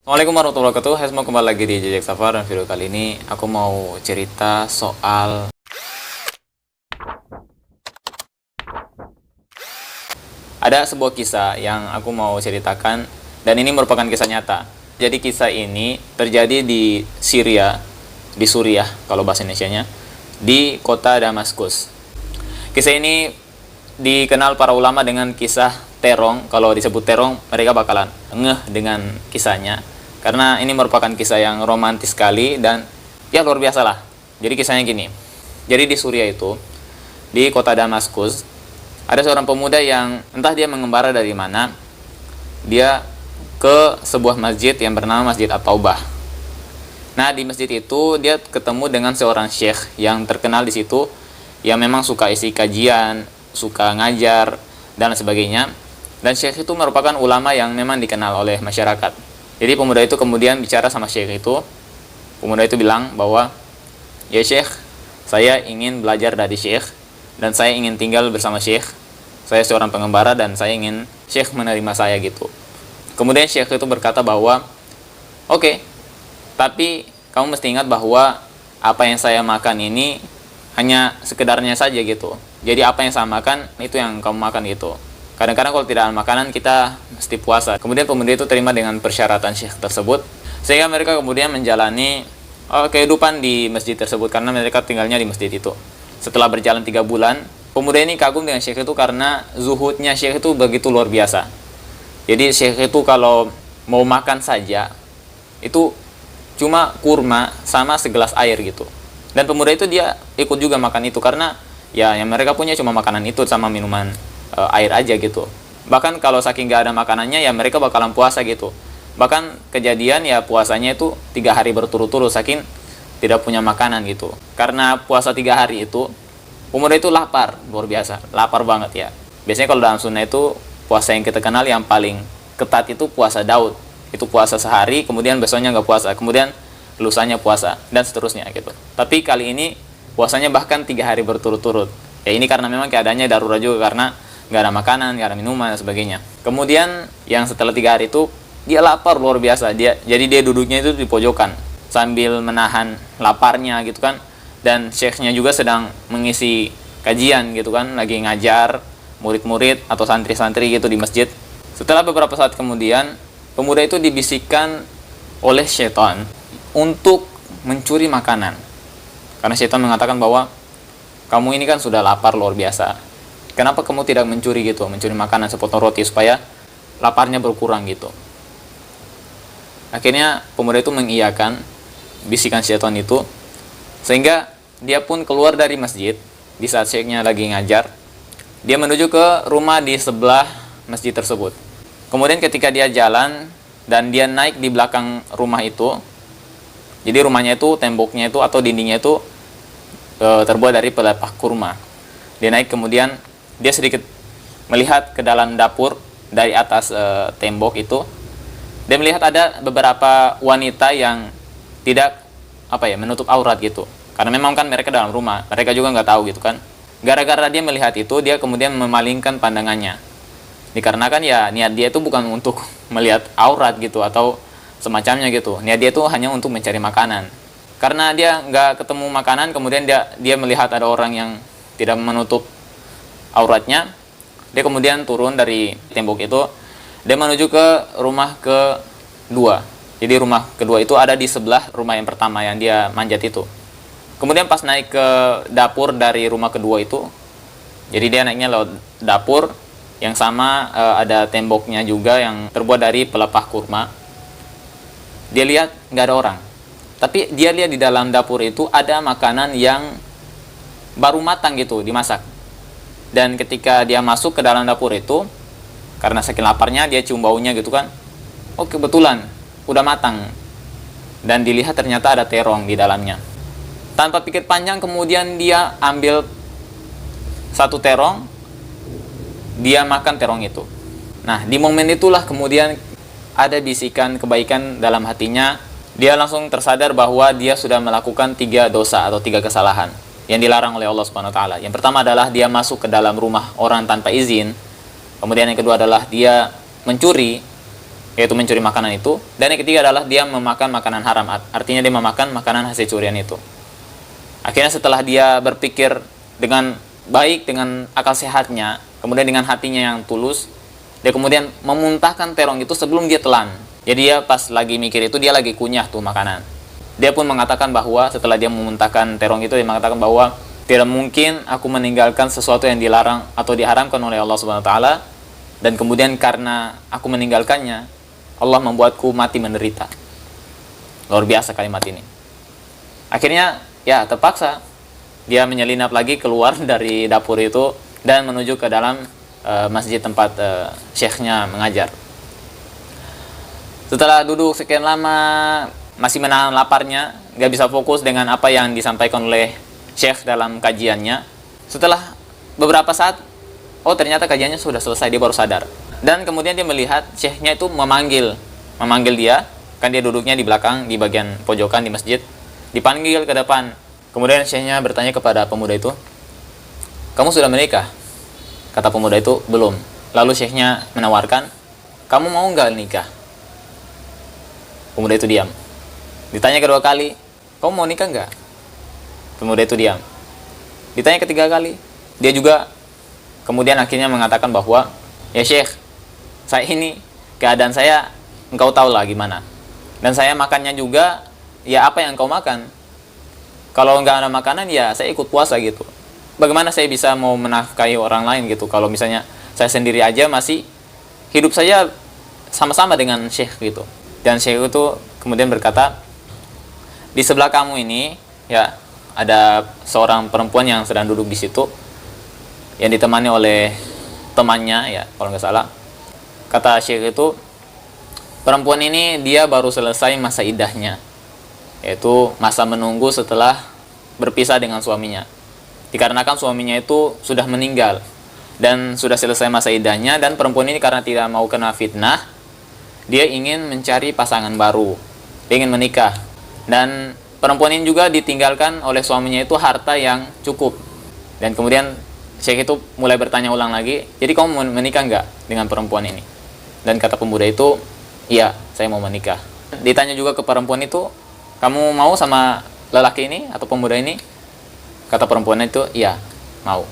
Assalamualaikum warahmatullahi wabarakatuh. Hai semua, kembali lagi di Jejak Safar. Dan video kali ini aku mau cerita soal ada sebuah kisah yang aku mau ceritakan, dan ini merupakan kisah nyata. Jadi kisah ini terjadi di Syria, di Suriah kalau bahasa Indonesianya, di kota Damaskus. Kisah ini dikenal para ulama dengan kisah terong. Kalau disebut terong, mereka bakalan ngeh dengan kisahnya, karena ini merupakan kisah yang romantis sekali dan ya luar biasa lah. Jadi kisahnya gini. Jadi di Suriah itu, di kota Damaskus, ada seorang pemuda yang entah dia mengembara dari mana, dia ke sebuah masjid yang bernama Masjid At-Taubah. Nah, di masjid itu dia ketemu dengan seorang syekh yang terkenal di situ, yang memang suka isi kajian, suka ngajar dan sebagainya. Dan syekh itu merupakan ulama yang memang dikenal oleh masyarakat. Jadi pemuda itu kemudian bicara sama syekh itu. Pemuda itu bilang bahwa, "Ya syekh, saya ingin belajar dari syekh dan saya ingin tinggal bersama syekh. Saya seorang pengembara dan saya ingin syekh menerima saya," gitu. Kemudian syekh itu berkata bahwa, "Oke, tapi kamu mesti ingat bahwa apa yang saya makan ini hanya sekedarnya saja gitu. Jadi apa yang saya makan itu yang kamu makan gitu. Kadang-kadang kalau tidak ada makanan kita mesti puasa." Kemudian pemuda itu terima dengan persyaratan syekh tersebut, sehingga mereka kemudian menjalani kehidupan di masjid tersebut, karena mereka tinggalnya di masjid itu. Setelah berjalan 3 bulan, pemuda ini kagum dengan syekh itu karena zuhudnya syekh itu begitu luar biasa. Jadi syekh itu kalau mau makan saja itu cuma kurma sama segelas air gitu. Dan pemuda itu dia ikut juga makan itu, karena ya yang mereka punya cuma makanan itu sama minuman air aja gitu. Bahkan kalau saking gak ada makanannya ya mereka bakalan puasa gitu. Bahkan kejadian ya puasanya itu 3 hari berturut-turut saking tidak punya makanan gitu. Karena puasa 3 hari itu, pemuda itu lapar, luar biasa, lapar banget ya. Biasanya kalau dalam sunnah itu puasa yang kita kenal yang paling ketat itu puasa Daud. Itu puasa sehari, kemudian besoknya nggak puasa, kemudian lusanya puasa, dan seterusnya gitu. Tapi kali ini puasanya bahkan 3 hari berturut-turut. Ya ini karena memang keadaannya darurat juga, karena nggak ada makanan, nggak ada minuman dan sebagainya. Kemudian yang setelah 3 hari itu dia lapar luar biasa. Jadi dia duduknya itu di pojokan sambil menahan laparnya gitu kan. Dan syekhnya juga sedang mengisi kajian gitu kan, lagi ngajar murid-murid atau santri-santri gitu di masjid. Setelah beberapa saat kemudian, pemuda itu dibisikkan oleh syaitan untuk mencuri makanan. Karena syaitan mengatakan bahwa kamu ini kan sudah lapar luar biasa, kenapa kamu tidak mencuri gitu, mencuri makanan sepotong roti supaya laparnya berkurang gitu. Akhirnya pemuda itu mengiyakan bisikan syaitan itu, sehingga dia pun keluar dari masjid di saat syekhnya lagi ngajar. Dia menuju ke rumah di sebelah masjid tersebut. Kemudian ketika dia jalan dan dia naik di belakang rumah itu, jadi rumahnya itu temboknya itu atau dindingnya itu terbuat dari pelepah kurma. Dia naik, kemudian dia sedikit melihat ke dalam dapur dari atas tembok itu. Dia melihat ada beberapa wanita yang tidak menutup aurat gitu. Karena memang kan mereka dalam rumah, mereka juga nggak tahu gitu kan. Gara-gara dia melihat itu, dia kemudian memalingkan pandangannya. Dikarenakan ya niat dia itu bukan untuk melihat aurat gitu atau semacamnya gitu. Niat dia itu hanya untuk mencari makanan. Karena dia nggak ketemu makanan, kemudian dia melihat ada orang yang tidak menutup auratnya. Dia kemudian turun dari tembok itu. Dia menuju ke rumah kedua. Jadi rumah kedua itu ada di sebelah rumah yang pertama yang dia manjat itu. Kemudian pas naik ke dapur dari rumah kedua itu, jadi dia naiknya lewat dapur yang sama, ada temboknya juga yang terbuat dari pelepah kurma. Dia lihat nggak ada orang, tapi dia lihat di dalam dapur itu ada makanan yang baru matang gitu, dimasak. Dan ketika dia masuk ke dalam dapur itu, karena saking laparnya dia cium baunya gitu kan, oh kebetulan udah matang. Dan dilihat ternyata ada terong di dalamnya. Tanpa pikir panjang, kemudian dia ambil satu terong, dia makan terong itu. Nah, di momen itulah kemudian ada bisikan kebaikan dalam hatinya. Dia langsung tersadar bahwa dia sudah melakukan 3 dosa atau 3 kesalahan yang dilarang oleh Allah Subhanahu wa taala. Yang pertama adalah dia masuk ke dalam rumah orang tanpa izin. Kemudian yang kedua adalah dia mencuri. yaitu mencuri makanan itu. Dan yang ketiga adalah dia memakan makanan haram, artinya dia memakan makanan hasil curian itu. Akhirnya setelah dia berpikir dengan baik, dengan akal sehatnya, kemudian dengan hatinya yang tulus, dia kemudian memuntahkan terong itu sebelum dia telan. Jadi dia pas lagi mikir itu, dia lagi kunyah tuh makanan. Dia pun mengatakan bahwa setelah dia memuntahkan terong itu, dia mengatakan bahwa tidak mungkin aku meninggalkan sesuatu yang dilarang atau diharamkan oleh Allah Subhanahu wa taala, dan kemudian karena aku meninggalkannya, Allah membuatku mati menderita. Luar biasa kalimat ini. Akhirnya ya terpaksa dia menyelinap lagi keluar dari dapur itu dan menuju ke dalam masjid tempat syekhnya mengajar. Setelah duduk sekian lama, masih menahan laparnya, gak bisa fokus dengan apa yang disampaikan oleh syekh dalam kajiannya. Setelah beberapa saat, oh ternyata kajiannya sudah selesai, dia baru sadar. Dan kemudian dia melihat syekhnya itu memanggil dia, kan dia duduknya di belakang, di bagian pojokan di masjid, dipanggil ke depan. Kemudian syekhnya bertanya kepada pemuda itu, kamu sudah menikah? Kata pemuda itu, belum. Lalu syekhnya menawarkan, kamu mau nggak nikah? Pemuda itu diam. Ditanya kedua kali, kamu mau nikah nggak? Pemuda itu diam. Ditanya ketiga kali, dia juga kemudian akhirnya mengatakan bahwa, ya syekh, saya ini keadaan saya engkau tahu lah gimana. Dan saya makannya juga, ya apa yang engkau makan. Kalau nggak ada makanan, ya saya ikut puasa gitu. Bagaimana saya bisa mau menafkahi orang lain gitu, kalau misalnya saya sendiri aja masih hidup saya sama-sama dengan syekh gitu. Dan syekh itu kemudian berkata, di sebelah kamu ini ya ada seorang perempuan yang sedang duduk di situ, yang ditemani oleh temannya ya kalau nggak salah. Kata syekh itu, perempuan ini dia baru selesai masa iddahnya, yaitu masa menunggu setelah berpisah dengan suaminya. Dikarenakan suaminya itu sudah meninggal dan sudah selesai masa iddahnya, dan perempuan ini karena tidak mau kena fitnah, dia ingin mencari pasangan baru, dia ingin menikah. Dan perempuan ini juga ditinggalkan oleh suaminya itu harta yang cukup. Dan kemudian syekh itu mulai bertanya ulang lagi, jadi kamu mau menikah nggak dengan perempuan ini? Dan kata pemuda itu, iya saya mau menikah. Ditanya juga ke perempuan itu, kamu mau sama lelaki ini atau pemuda ini? Kata perempuan itu, iya mau.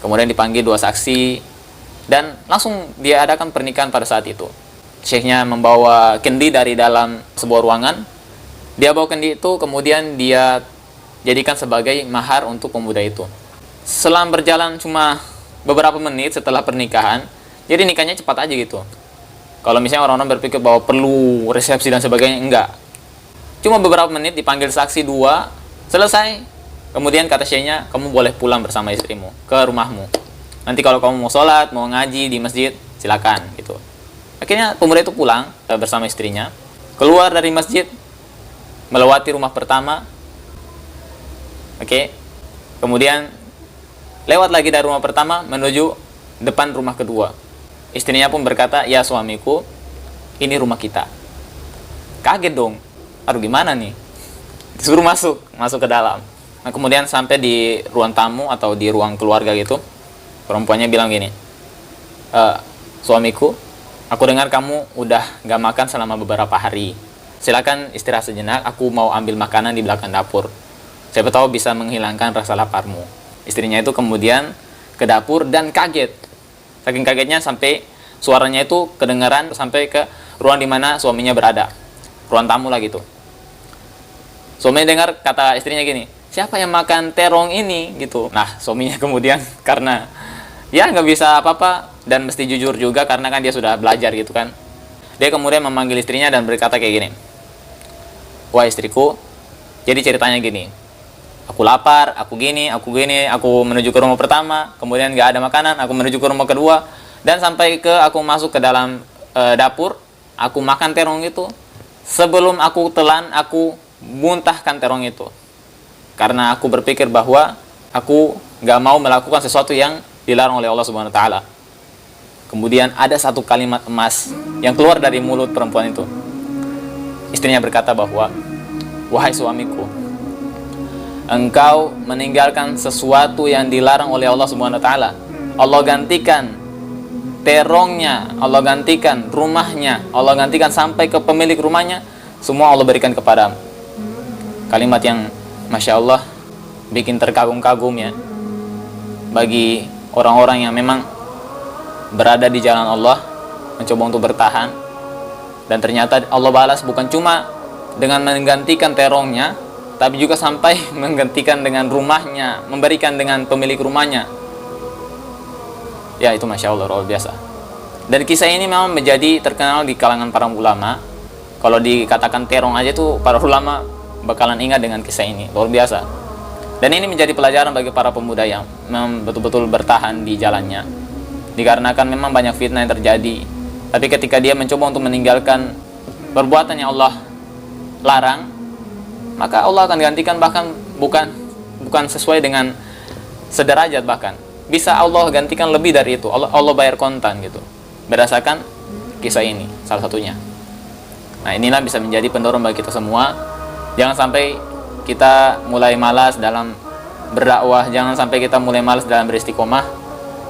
Kemudian dipanggil dua saksi dan langsung dia adakan pernikahan pada saat itu. Syekhnya membawa kendi dari dalam sebuah ruangan. Dia bawa kendi itu, kemudian dia jadikan sebagai mahar untuk pemuda itu. Selang berjalan cuma beberapa menit setelah pernikahan, jadi nikahnya cepat aja gitu. Kalau misalnya orang-orang berpikir bahwa perlu resepsi dan sebagainya, enggak. Cuma beberapa menit dipanggil saksi dua, selesai. Kemudian kata syekhnya, kamu boleh pulang bersama istrimu ke rumahmu. Nanti kalau kamu mau sholat, mau ngaji di masjid, silakan gitu. Akhirnya pemuda itu pulang bersama istrinya, keluar dari masjid, melewati rumah pertama, kemudian lewat lagi dari rumah pertama menuju depan rumah kedua. Istrinya pun berkata, ya suamiku, ini rumah kita. Kaget dong, aduh gimana nih? Disuruh masuk ke dalam. Nah kemudian sampai di ruang tamu atau di ruang keluarga gitu, perempuannya bilang gini, suamiku, aku dengar kamu udah gak makan selama beberapa hari. Silakan istirahat sejenak, aku mau ambil makanan di belakang dapur. Siapa tahu bisa menghilangkan rasa laparmu. Istrinya itu kemudian ke dapur dan kaget. Saking kagetnya sampai suaranya itu kedengaran sampai ke ruang di mana suaminya berada. Ruang tamu lah gitu. Suaminya dengar kata istrinya gini, siapa yang makan terong ini gitu. Nah suaminya kemudian karena ya nggak bisa apa-apa dan mesti jujur juga karena kan dia sudah belajar gitu kan, dia kemudian memanggil istrinya dan berkata kayak gini, wah istriku, jadi ceritanya gini, aku lapar, aku gini, aku menuju ke rumah pertama, kemudian nggak ada makanan, aku menuju ke rumah kedua, dan sampai ke aku masuk ke dalam dapur, aku makan terong itu. Sebelum aku telan, aku muntahkan terong itu karena aku berpikir bahwa aku nggak mau melakukan sesuatu yang dilarang oleh Allah Subhanahu wa taala. Kemudian ada satu kalimat emas yang keluar dari mulut perempuan itu. Istrinya berkata bahwa, wahai suamiku, engkau meninggalkan sesuatu yang dilarang oleh Allah Subhanahu wa taala. Allah gantikan terongnya Allah gantikan, rumahnya Allah gantikan sampai ke pemilik rumahnya, semua Allah berikan kepadamu. Kalimat yang Masya Allah bikin terkagum-kagum ya, bagi orang-orang yang memang berada di jalan Allah, mencoba untuk bertahan. Dan ternyata Allah balas bukan cuma dengan menggantikan terongnya, tapi juga sampai menggantikan dengan rumahnya, memberikan dengan pemilik rumahnya. Ya, itu Masya Allah, luar biasa. Dan kisah ini memang menjadi terkenal di kalangan para ulama. Kalau dikatakan terong aja tuh para ulama bakalan ingat dengan kisah ini, luar biasa. Dan ini menjadi pelajaran bagi para pemuda yang memang betul-betul bertahan di jalannya, dikarenakan memang banyak fitnah yang terjadi. Tapi ketika dia mencoba untuk meninggalkan perbuatan yang Allah larang, maka Allah akan gantikan, bahkan bukan sesuai dengan sederajat, bahkan bisa Allah gantikan lebih dari itu. Allah bayar kontan gitu, berdasarkan kisah ini salah satunya. Nah, inilah bisa menjadi pendorong bagi kita semua. Jangan sampai kita mulai malas dalam berdakwah, jangan sampai kita mulai malas dalam beristiqomah,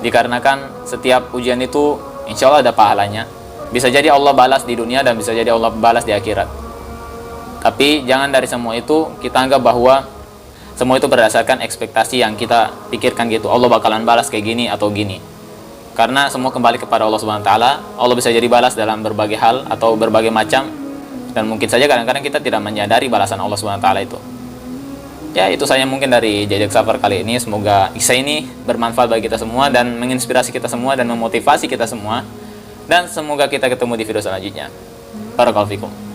dikarenakan setiap ujian itu insya Allah ada pahalanya. Bisa jadi Allah balas di dunia dan bisa jadi Allah balas di akhirat. Tapi jangan dari semua itu kita anggap bahwa semua itu berdasarkan ekspektasi yang kita pikirkan gitu, Allah bakalan balas kayak gini atau gini. Karena semua kembali kepada Allah Subhanahu wa taala. Allah bisa jadi balas dalam berbagai hal atau berbagai macam, dan mungkin saja kadang-kadang kita tidak menyadari balasan Allah Subhanahu wa taala itu. Ya, itu saja mungkin dari Jejak Safar kali ini. Semoga kisah ini bermanfaat bagi kita semua dan menginspirasi kita semua dan memotivasi kita semua. Dan semoga kita ketemu di video selanjutnya. Barakallahu fikum.